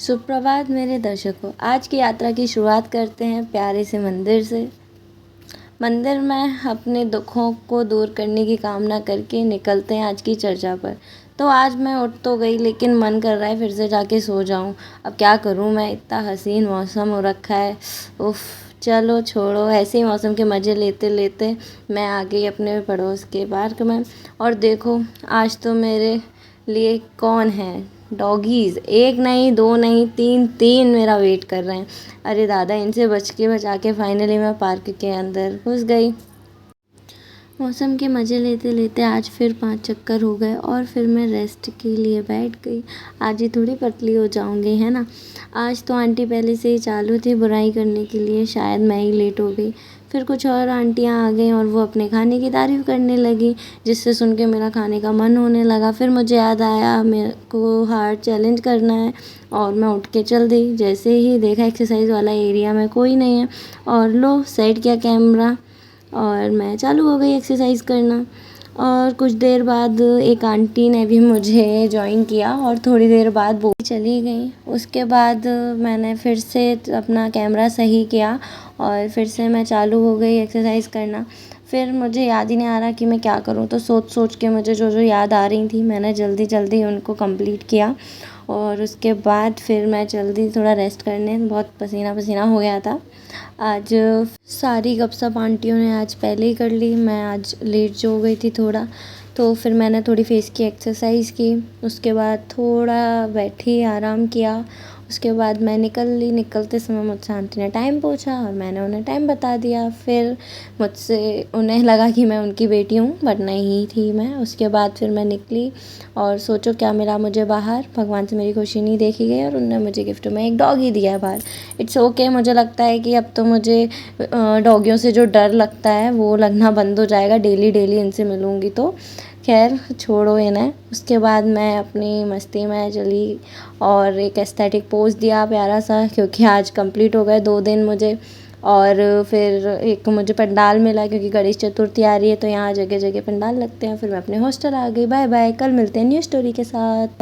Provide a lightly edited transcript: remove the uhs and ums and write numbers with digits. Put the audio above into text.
सुप्रभात मेरे दर्शकों। आज की यात्रा की शुरुआत करते हैं प्यारे से मंदिर से। मंदिर में अपने दुखों को दूर करने की कामना करके निकलते हैं आज की चर्चा पर। तो आज मैं उठ तो गई लेकिन मन कर रहा है फिर से जाके सो जाऊं। अब क्या करूं, मैं इतना हसीन मौसम हो रखा है। उफ, चलो छोड़ो, ऐसे ही मौसम के मज़े लेते लेते मैं आ गई अपने पड़ोस के पार्क में। और देखो, आज तो मेरे लिए कौन है, डॉगीज़, एक नहीं दो नहीं तीन तीन मेरा वेट कर रहे हैं। अरे दादा, इनसे बच के बचा के फाइनली मैं पार्क के अंदर घुस गई। मौसम के मज़े लेते लेते आज फिर 5 चक्कर हो गए और फिर मैं रेस्ट के लिए बैठ गई। आज ही थोड़ी पतली हो जाऊंगी, है ना। आज तो आंटी पहले से ही चालू थी बुराई करने के लिए, शायद मैं ही लेट हो गई। फिर कुछ और आंटियाँ आ गई और वो अपने खाने की तारीफ़ करने लगी, जिससे सुन के मेरा खाने का मन होने लगा। फिर मुझे याद आया मेरे को हार्ड चैलेंज करना है और मैं उठ के चल दी। जैसे ही देखा एक्सरसाइज वाला एरिया में कोई नहीं है और लो सेट किया कैमरा और मैं चालू हो गई एक्सरसाइज करना। और कुछ देर बाद एक आंटी ने भी मुझे जॉइन किया और थोड़ी देर बाद वो चली गई। उसके बाद मैंने फिर से अपना कैमरा सही किया और फिर से मैं चालू हो गई एक्सरसाइज करना। फिर मुझे याद ही नहीं आ रहा कि मैं क्या करूं, तो सोच सोच के मुझे जो जो याद आ रही थी मैंने जल्दी जल्दी उनको कंप्लीट किया। और उसके बाद फिर मैं जल्दी थोड़ा रेस्ट करने, बहुत पसीना पसीना हो गया था। आज सारी गपशप आंटियों ने आज पहले ही कर ली, मैं आज लेट जो हो गई थी थोड़ा। तो फिर मैंने थोड़ी फेस की एक्सरसाइज की, उसके बाद थोड़ा बैठी आराम किया। उसके बाद मैं निकल ली। निकलते समय मुझसे आंटी ने टाइम पूछा और मैंने उन्हें टाइम बता दिया। फिर मुझसे उन्हें लगा कि मैं उनकी बेटी हूँ, बट नहीं थी मैं। उसके बाद फिर मैं निकली और सोचो क्या मिला मुझे बाहर। भगवान से मेरी खुशी नहीं देखी गई और उन्होंने मुझे गिफ्ट में एक डॉगी दिया बाहर। इट्स ओके, मुझे लगता है कि अब तो मुझे डॉगियों से जो डर लगता है वो लगना बंद हो जाएगा, डेली डेली इनसे मिलूँगी तो। खैर छोड़ो इन्हें। उसके बाद मैं अपनी मस्ती में चली और एक एस्थेटिक पोज़ दिया प्यारा सा, क्योंकि आज कंप्लीट हो गए 2 दिन मुझे। और फिर एक मुझे पंडाल मिला, क्योंकि गणेश चतुर्थी आ रही है तो यहाँ जगह जगह पंडाल लगते हैं। फिर मैं अपने हॉस्टल आ गई। बाय बाय, कल मिलते हैं न्यू स्टोरी के साथ।